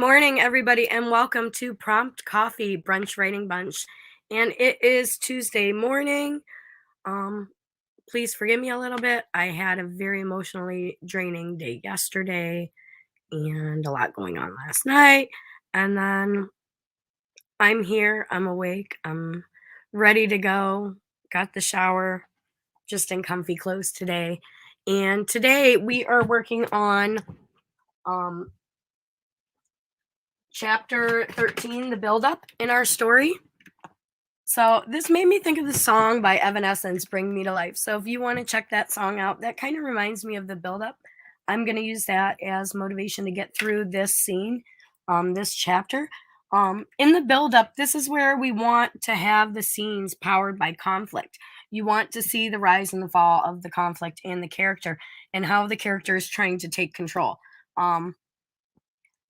morning, everybody, and welcome to Prompt Coffee Brunch Writing Bunch. And it is Tuesday morning. Um, Please forgive me a little bit. I had a very emotionally draining day yesterday and a lot going on last night. And then I'm here, I'm awake, I'm ready to go. Got the shower, just in comfy clothes today. And today we are working on um chapter 13, the build-up in our story. So this made me think of the song by Evanescence, Bring Me to Life. So if you want to check that song out, that kind of reminds me of the build-up. I'm going to use that as motivation to get through this scene, this chapter. In the build-up, this is where we want to have the scenes powered by conflict. You want to see the rise and the fall of the conflict and the character and how the character is trying to take control.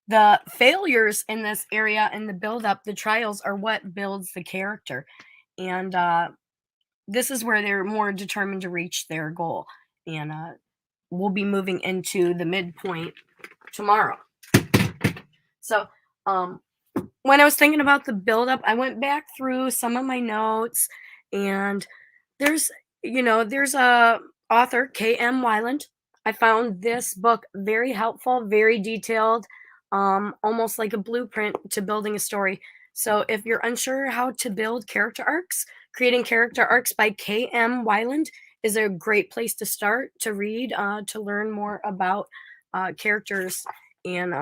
The failures in this area and the build up, the trials are what builds the character. And this is where they're more determined to reach their goal. And we'll be moving into the midpoint tomorrow. So, when I was thinking about the build up, I went back through some of my notes, and there's, there's a author, K.M. Weiland. I found this book very helpful, very detailed, almost like a blueprint to building a story. So if you're unsure how to build character arcs, Creating Character Arcs by K.M. Weiland is a great place to start to read, to learn more about characters and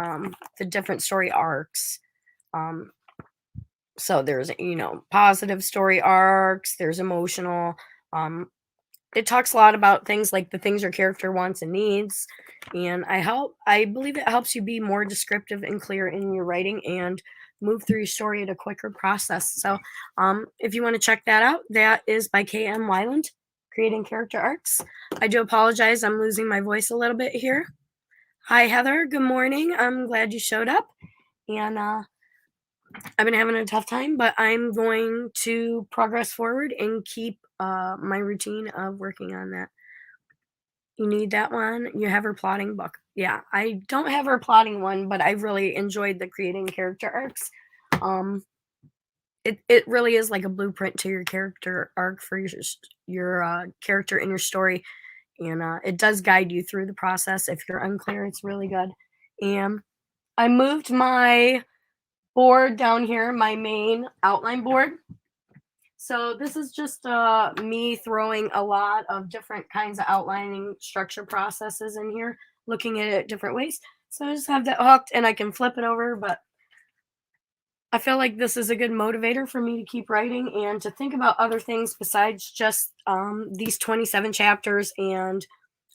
the different story arcs. Um, so there's, positive story arcs, there's emotional. It talks a lot about things like the things your character wants and needs. And I believe it helps you be more descriptive and clear in your writing and move through your story at a quicker process. So if you want to check that out, that is by K.M. Weiland, Creating Character Arcs. I do apologize, I'm losing my voice a little bit here. Hi, Heather. Good morning. I'm glad you showed up. And I've been having a tough time, but I'm going to progress forward and keep my routine of working on that. You need that one. You have her plotting book. Yeah, I don't have her plotting one, but I really enjoyed the Creating Character Arcs. It really is like a blueprint to your character arc for your character in your story, and it does guide you through the process. If you're unclear, it's really good. And I moved my board down here, my main outline board. So this is just me throwing a lot of different kinds of outlining structure processes in here, looking at it different ways. So I just have that hooked and I can flip it over, but I feel like this is a good motivator for me to keep writing and to think about other things besides just these 27 chapters and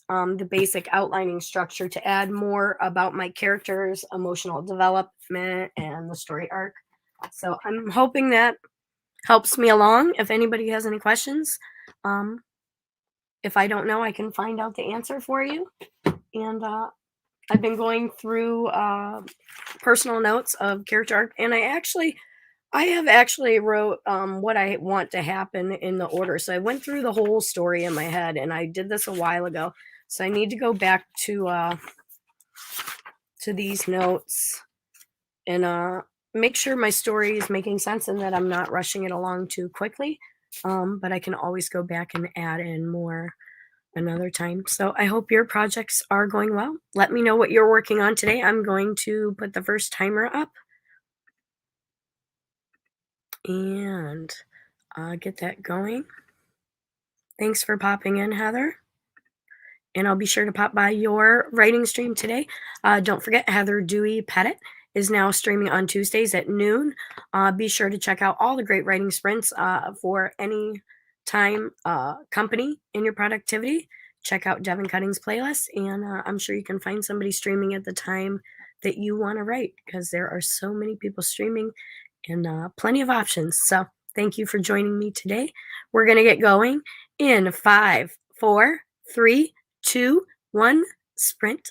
the basic outlining structure, to add more about my characters, emotional development, and the story arc. So I'm hoping that helps me along. If anybody has any questions, if I don't know, I can find out the answer for you. And I've been going through personal notes of character arc, and I have actually wrote what I want to happen in the order. So I went through the whole story in my head, and I did this a while ago. So I need to go back to these notes and make sure my story is making sense and that I'm not rushing it along too quickly. But I can always go back and add in more another time. So I hope your projects are going well. Let me know what you're working on today. I'm going to put the first timer up and get that going. Thanks for popping in, Heather. And I'll be sure to pop by your writing stream today. Don't forget, Heather Dewey Pettit is now streaming on Tuesdays at noon. Be sure to check out all the great writing sprints for any time company in your productivity. Check out Devin Cutting's playlist, and I'm sure you can find somebody streaming at the time that you want to write, because there are so many people streaming and plenty of options. So thank you for joining me today. We're going to get going in 5, 4, 3, 2, 1, sprint.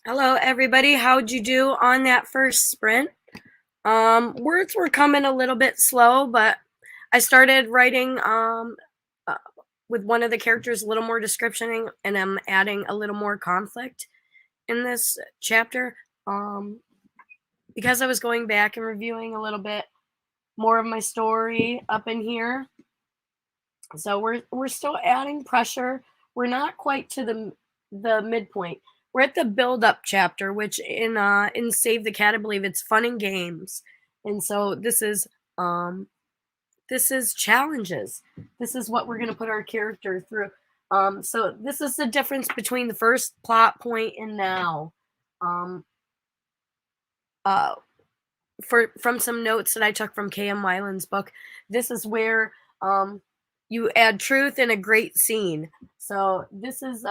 Hello, everybody. How'd you do on that first sprint? Words were coming a little bit slow, but I started writing uh, with one of the characters a little more description, and I'm adding a little more conflict in this chapter. Um, because I was going back and reviewing a little bit more of my story up in here. So we're still adding pressure. We're not quite to the midpoint. We're at the build up chapter, which in Save the Cat, I believe it's fun and games. And so this is challenges. This is what we're gonna put our character through. So this is the difference between the first plot point and now. Um, uh, from some notes that I took from K.M. Weiland's book, this is where you add truth in a great scene. So this is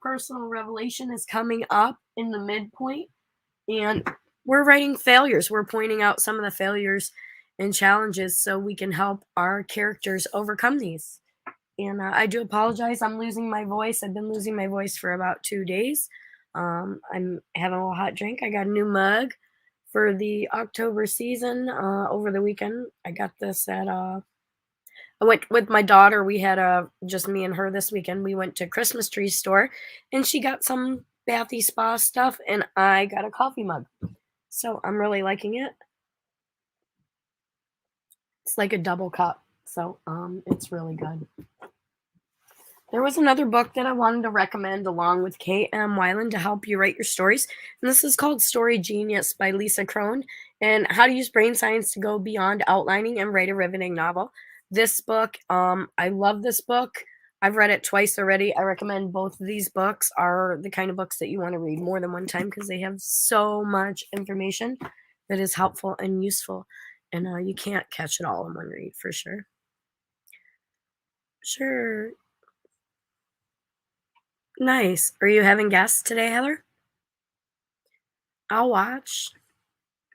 personal revelation is coming up in the midpoint, and we're writing failures. We're pointing out some of the failures and challenges so we can help our characters overcome these. And I do apologize. I'm losing my voice. I've been losing my voice for about 2 days. I'm having a little hot drink. I got a new mug for the October season over the weekend. I got this at I went with my daughter. We had just me and her this weekend. We went to Christmas tree store, and she got some bathy spa stuff, and I got a coffee mug. So I'm really liking it. It's like a double cup, so it's really good. There was another book that I wanted to recommend along with K.M. Weiland to help you write your stories. And this is called Story Genius by Lisa Crone, and how to use brain science to go beyond outlining and write a riveting novel. This book, I love this book. I've read it twice already. I recommend both of these books are the kind of books that you want to read more than one time because they have so much information that is helpful and useful. And you can't catch it all in one read for sure. Sure. Nice. Are you having guests today, Heather? I'll watch.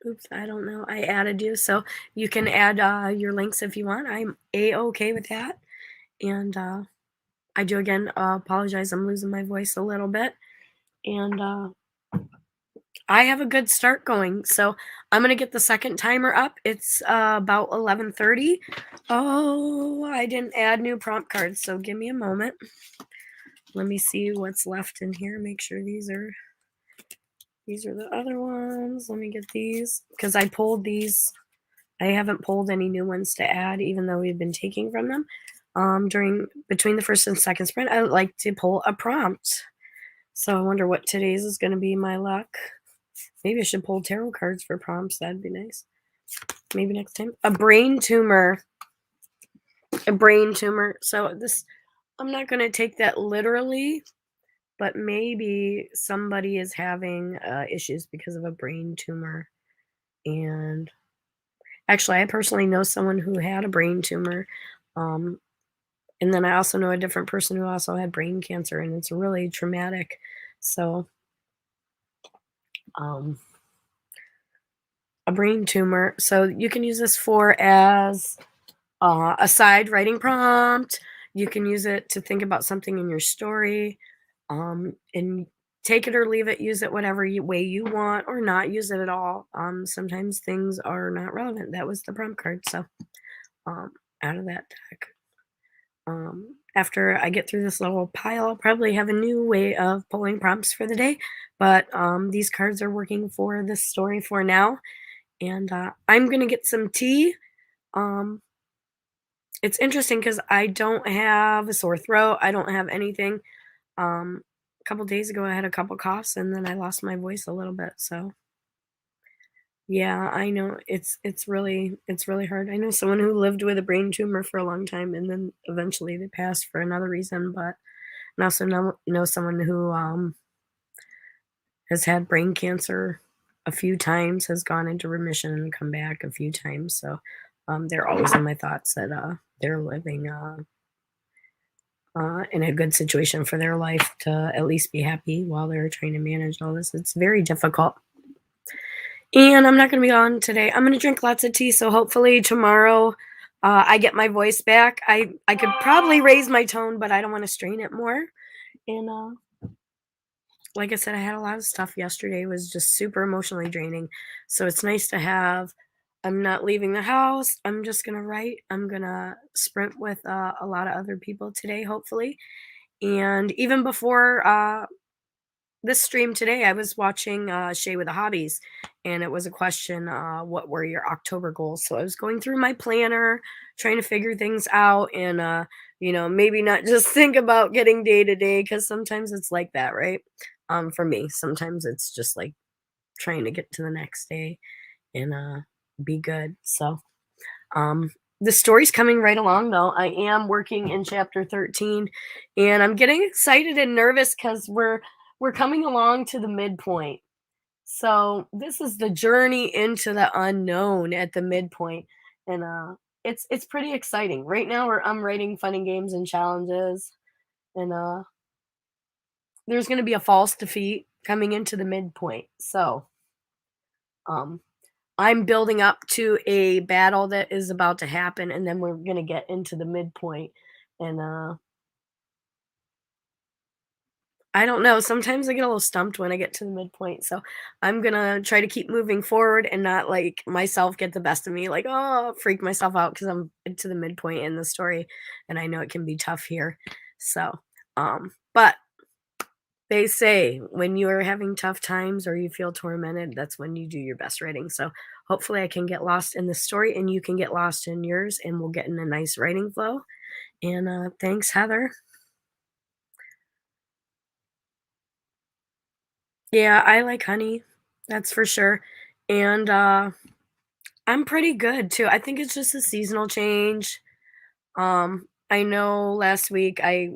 Oops, I don't know. I added you, so you can add your links if you want. I'm a-okay with that. And I do again apologize. I'm losing my voice a little bit, and I have a good start going. So I'm gonna get the second timer up. It's about 11:30. Oh, I didn't add new prompt cards, so give me a moment. Let me see what's left in here. Make sure these are the other ones. Let me get these because I pulled these. I haven't pulled any new ones to add, even though we've been taking from them. During between the first and second sprint, I would like to pull a prompt. So I wonder what today's is going to be my luck. Maybe I should pull tarot cards for prompts. That'd be nice. Maybe next time. A brain tumor. A brain tumor. So this, I'm not going to take that literally, but maybe somebody is having issues because of a brain tumor. And actually, I personally know someone who had a brain tumor. Um, and then I also know a different person who also had brain cancer, and it's really traumatic. So, um, a brain tumor. So you can use this for as a side writing prompt. You can use it to think about something in your story, and take it or leave it. Use it whatever way you want, or not use it at all. Sometimes things are not relevant. That was the prompt card. So, out of that deck. After I get through this little pile, I'll probably have a new way of pulling prompts for the day. But these cards are working for this story for now. And I'm going to get some tea. Um, it's interesting because I don't have a sore throat. I don't have anything. A couple days ago, I had a couple coughs, and then I lost my voice a little bit. So yeah, I know it's really hard. I know someone who lived with a brain tumor for a long time, and then eventually they passed for another reason. But I also know someone who has had brain cancer a few times, has gone into remission and come back a few times. So they're always in my thoughts that they're living in a good situation for their life to at least be happy while they're trying to manage all this. It's very difficult. And I'm not going to be on today. I'm going to drink lots of tea. So hopefully tomorrow I get my voice back. I could probably raise my tone, but I don't want to strain it more. And like I said, I had a lot of stuff yesterday. It was just super emotionally draining. So it's nice to have I'm not leaving the house. I'm just gonna write. I'm gonna sprint with a lot of other people today, hopefully. And even before this stream today, I was watching Shay with the Hobbies, and it was a question, what were your October goals? So I was going through my planner, trying to figure things out, and maybe not just think about getting day to day because sometimes it's like that, right? For me, sometimes it's just like trying to get to the next day and be good. So um, the story's coming right along, though. I am working in chapter 13, and I'm getting excited and nervous because we're coming along to the midpoint. So this is the journey into the unknown at the midpoint, and it's pretty exciting. Right now, I'm writing fun and games and challenges, and there's going to be a false defeat coming into the midpoint. So um, I'm building up to a battle that is about to happen, and then we're gonna get into the midpoint, and, I don't know, sometimes I get a little stumped when I get to the midpoint, so I'm gonna try to keep moving forward and not, like, myself get the best of me, like, "Oh," freak myself out because 'cause I'm to the midpoint in the story, and I know it can be tough here, so, but they say when you are having tough times or you feel tormented, that's when you do your best writing. So hopefully I can get lost in the story and you can get lost in yours and we'll get in a nice writing flow. And thanks, Heather. Yeah, I like honey. That's for sure. And I'm pretty good too. I think it's just a seasonal change. I know last week I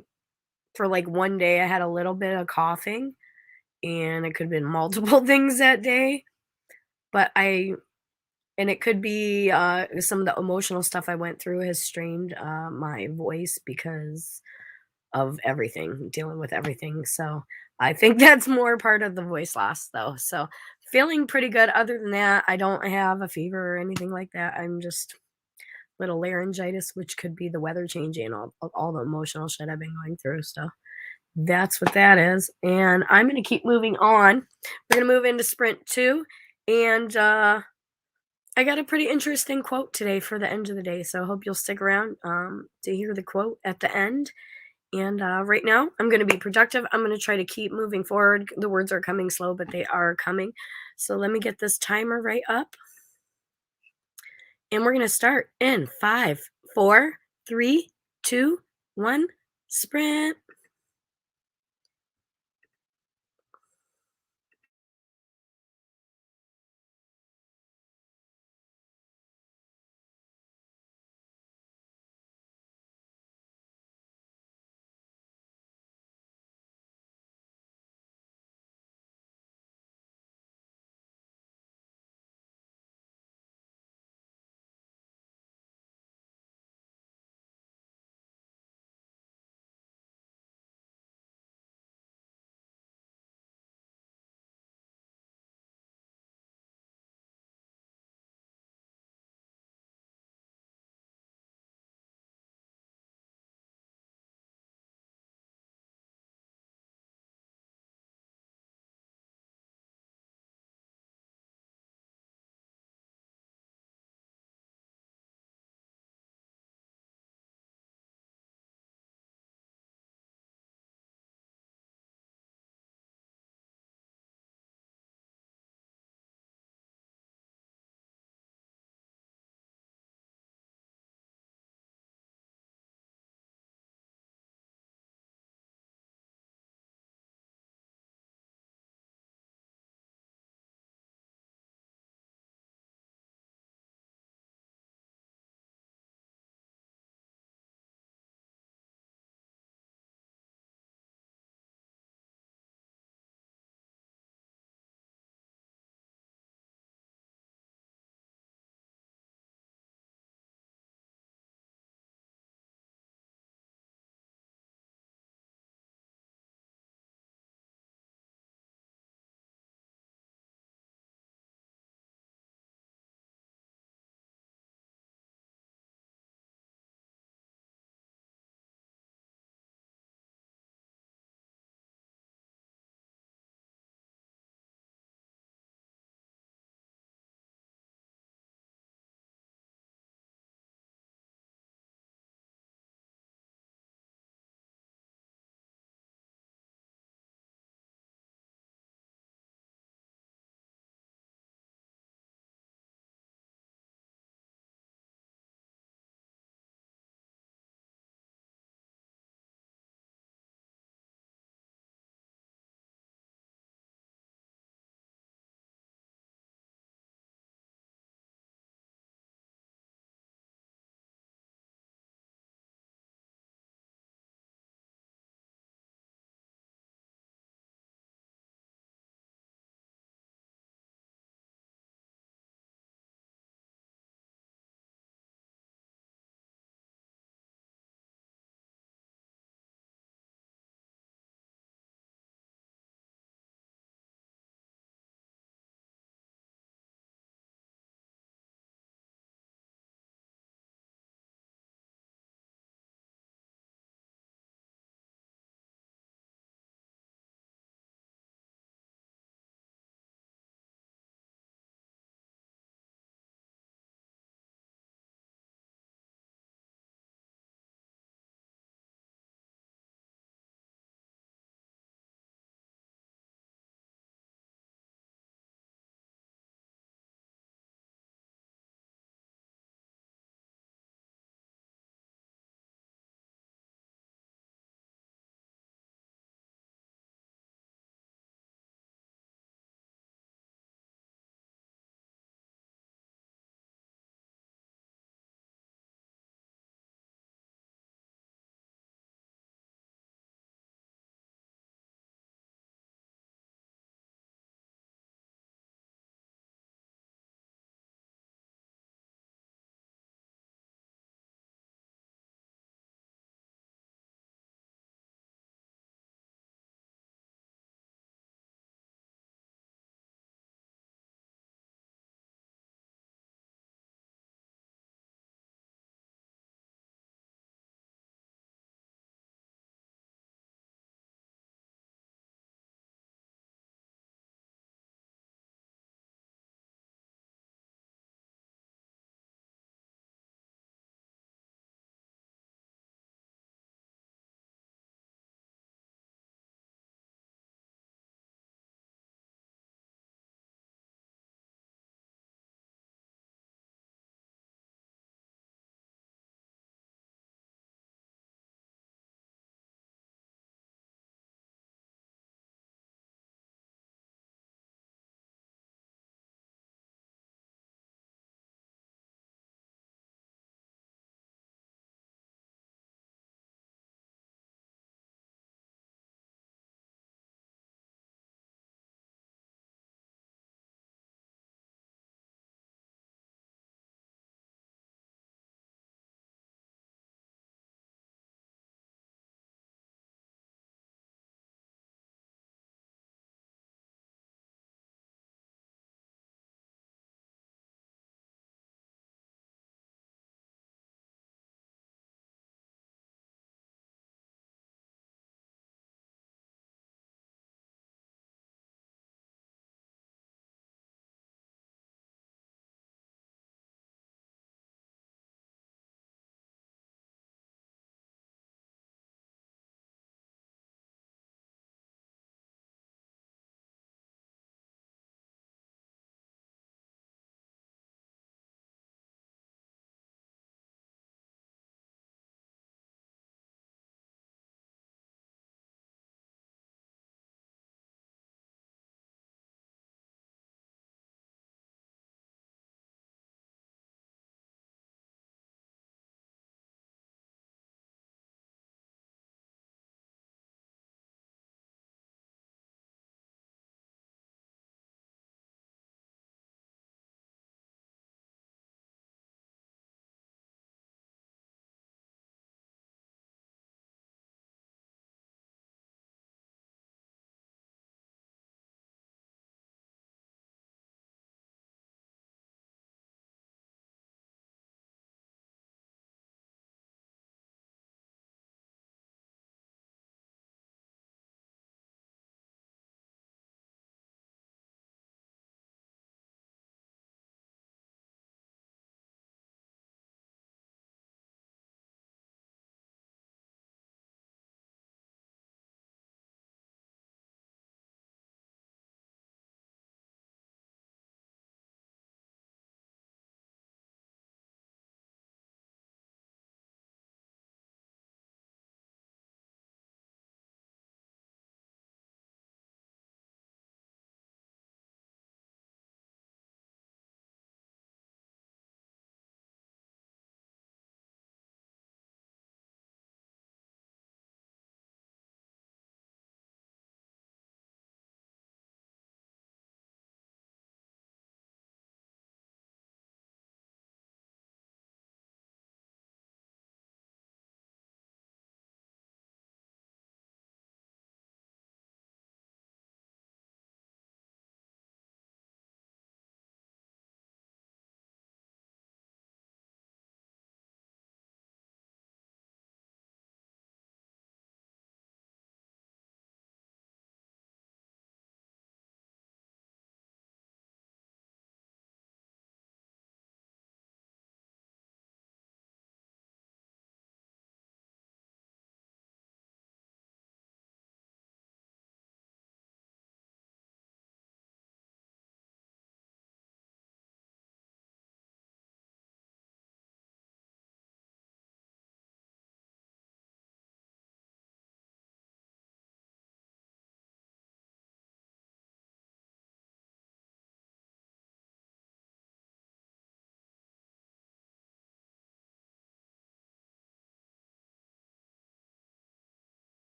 for like one day I had a little bit of coughing and it could have been multiple things that day, but I and it could be, some of the emotional stuff I went through has strained, my voice because of everything, dealing with everything, so I think that's more part of the voice loss, though, so feeling pretty good. Other than that, I don't have a fever or anything like that. I'm just little laryngitis, which could be the weather changing and all the emotional shit I've been going through, so that's what that is, and I'm gonna keep moving on. We're gonna move into sprint 2, and, I got a pretty interesting quote today for the end of the day, so I hope you'll stick around to hear the quote at the end. And right now, I'm going to be productive. I'm going to try to keep moving forward. The words are coming slow, but they are coming. So let me get this timer right up. And we're going to start in 5, 4, 3, 2, 1, sprint.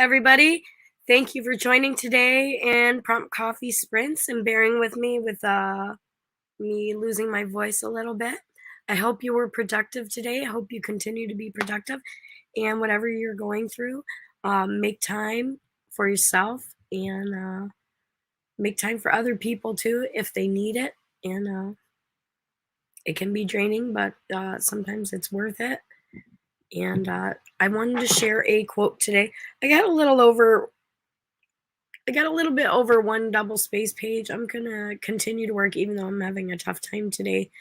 everybody. Thank you for joining today in Prompt Coffee Sprints and bearing with me with me losing my voice a little bit. I hope you were productive today. I hope you continue to be productive. And whatever you're going through, make time for yourself and make time for other people too if they need it. And it can be draining, but sometimes it's worth it. And I wanted to share a quote today. I got a little bit over one double space page. I'm gonna continue to work even though I'm having a tough time today.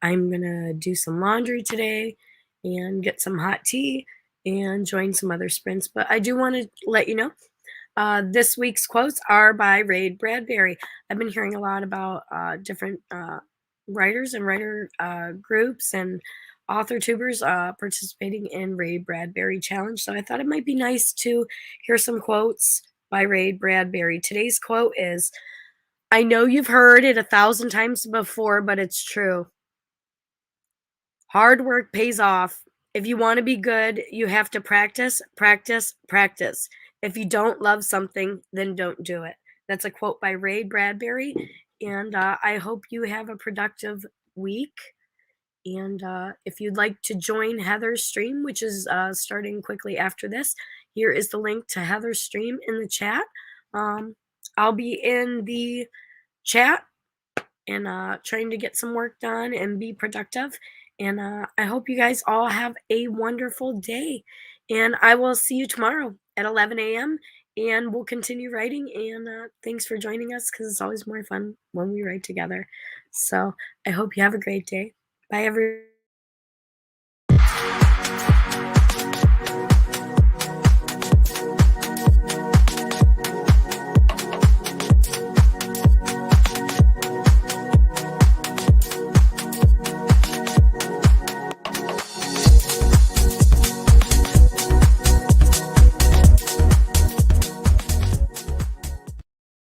I'm gonna do some laundry today and get some hot tea and join some other sprints. But I do want to let you know this week's quotes are by Ray Bradbury. I've been hearing a lot about different writers and writer groups and author tubers participating in Ray Bradbury Challenge. So I thought it might be nice to hear some quotes by Ray Bradbury. Today's quote is, I know you've heard it 1,000 times before, but it's true. Hard work pays off. If you want to be good, you have to practice, practice, practice. If you don't love something, then don't do it. That's a quote by Ray Bradbury. And I hope you have a productive week. And if you'd like to join Heather's stream, which is starting quickly after this, here is the link to Heather's stream in the chat. I'll be in the chat and trying to get some work done and be productive. And I hope you guys all have a wonderful day. And I will see you tomorrow at 11 a.m. And we'll continue writing. And thanks for joining us because it's always more fun when we write together. So I hope you have a great day. Bye, everyone.